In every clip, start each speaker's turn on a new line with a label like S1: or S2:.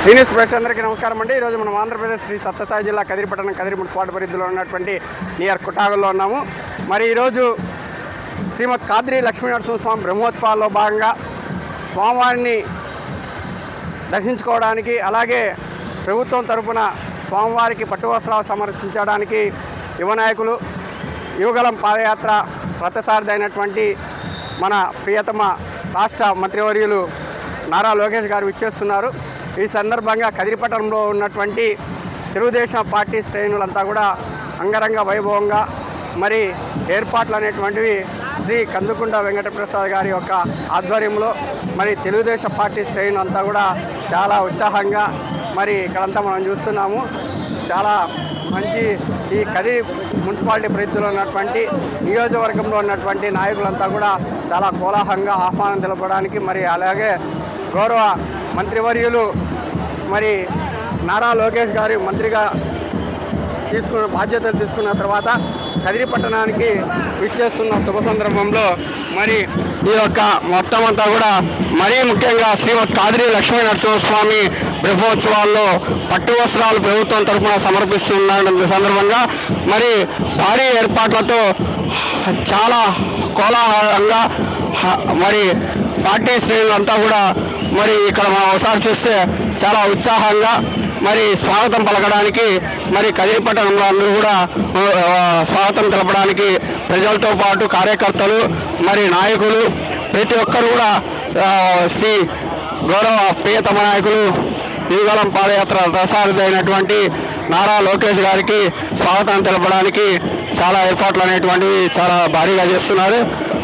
S1: News ప్రేక్షకులందరికీ నమస్కారం అండి. ఈరోజు మనం ఆంధ్రప్రదేశ్ శ్రీ సత్యసాయి జిల్లా కదిరిపట్టణం కదిరి మున్సిపాలిటీ పరిధిలో ఉన్నటువంటి నియర్ కుటాగల్లో ఉన్నాము. మరి ఈరోజు శ్రీమద్ కాద్రి లక్ష్మీనరసింహస్వామి బ్రహ్మోత్సవాల్లో భాగంగా స్వామివారిని దర్శించుకోవడానికి, అలాగే ప్రభుత్వం తరఫున స్వామివారికి పట్టు వస్త్రాలు సమర్పించడానికి యువ నాయకులు యువగలం పాదయాత్ర రథసారథి అయినటువంటి మన ప్రియతమ రాష్ట్ర మంత్రివర్యులు నారా లోకేష్ గారు విచ్చేస్తున్నారు. ఈ సందర్భంగా కదిరిపట్టణంలో ఉన్నటువంటి తెలుగుదేశం పార్టీ శ్రేణులంతా కూడా అంగరంగ వైభవంగా మరి ఏర్పాట్లు అనేటువంటివి శ్రీ కందుకుంట వెంకటప్రసాద్ గారి యొక్క ఆధ్వర్యంలో మరి తెలుగుదేశం పార్టీ శ్రేణులు అంతా కూడా చాలా ఉత్సాహంగా మరి ఇక్కడంతా మనం చూస్తున్నాము. చాలా మంచి ఈ కదిరి మున్సిపాలిటీ పరిధిలో ఉన్నటువంటి నియోజకవర్గంలో ఉన్నటువంటి నాయకులంతా కూడా చాలా కోలాహలంగా ఆహ్వానం తెలపడానికి, మరి అలాగే గౌరవ మంత్రివర్యులు మరి నారా లోకేష్ గారి మంత్రిగా బాధ్యతలు తీసుకున్న తర్వాత కదిరి పట్టణానికి విచ్చేస్తున్న శుభ సందర్భంలో మరి ఈ యొక్క మొత్తం అంతా కూడా మరీ ముఖ్యంగా శ్రీమద్ కాద్రి లక్ష్మీనరసింహస్వామి బ్రహ్మోత్సవాల్లో పట్టు వస్త్రాలు ప్రభుత్వం తరఫున సమర్పిస్తున్న సందర్భంగా మరి భారీ ఏర్పాట్లతో చాలా కోలాహలంగా మరి పార్టీ శ్రేణులంతా కూడా మరి ఇక్కడ మనం ఒకసారి చూస్తే చాలా ఉత్సాహంగా మరి స్వాగతం పలకడానికి మరి కదిరిపట్టణంలో అందరూ కూడా స్వాగతం తెలపడానికి ప్రజలతో పాటు కార్యకర్తలు మరి నాయకులు ప్రతి ఒక్కరు కూడా శ్రీ గౌరవ ప్రియతమ నాయకులు యువగలం పాదయాత్ర రథసారథి అయినటువంటి నారా లోకేష్ గారికి స్వాగతం తెలపడానికి చాలా ఏర్పాట్లు అనేటువంటివి చాలా భారీగా చేస్తున్నారు.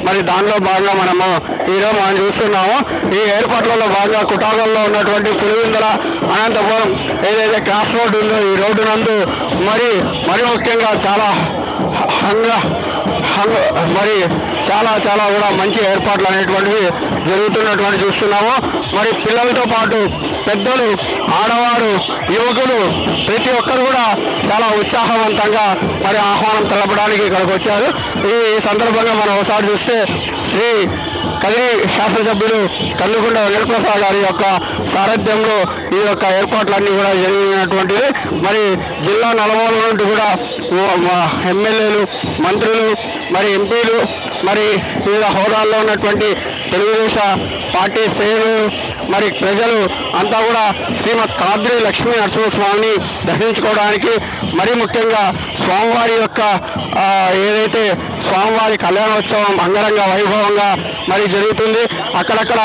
S1: మరి దానిలో భాగంగా మనము ఈరోజు మనం చూస్తున్నాము. ఈ ఏర్పాట్లలో భాగంగా కుటాగల్లో ఉన్నటువంటి పులివిందల అనంతపురం ఏదైతే క్రాస్ రోడ్డు ఉందో ఈ రోడ్డు నందు మరి ముఖ్యంగా చాలా మరి చాలా కూడా మంచి ఏర్పాట్లు అనేటువంటివి జరుగుతున్నటువంటి చూస్తున్నాము. మరి పిల్లలతో పాటు పెద్దలు, ఆడవారు, యువకులు ప్రతి ఒక్కరు కూడా చాలా ఉత్సాహవంతంగా మరి ఆహ్వానం తెలపడానికి ఇక్కడికి వచ్చారు. ఈ సందర్భంగా మనం ఒకసారి చూస్తే శ్రీ కదిరి శాసనసభ్యులు కందుకుంట వెంకటప్రసాద్ గారి యొక్క సారథ్యంలో ఈ యొక్క ఏర్పాట్లన్నీ కూడా జరిగినటువంటివి. మరి జిల్లా నలుమూల నుండి కూడా ఎమ్మెల్యేలు, మంత్రులు, మరి ఎంపీలు, మరి వివిధ హోదాల్లో ఉన్నటువంటి తెలుగుదేశ పార్టీ శ్రేణులు, మరి ప్రజలు అంతా కూడా శ్రీమద్ కాద్రి లక్ష్మీనరసింహస్వామిని దర్శించుకోవడానికి, మరీ ముఖ్యంగా స్వామివారి యొక్క ఏదైతే స్వామివారి కళ్యాణోత్సవం అంగరంగ వైభవంగా మరి జరుగుతుంది. అక్కడక్కడ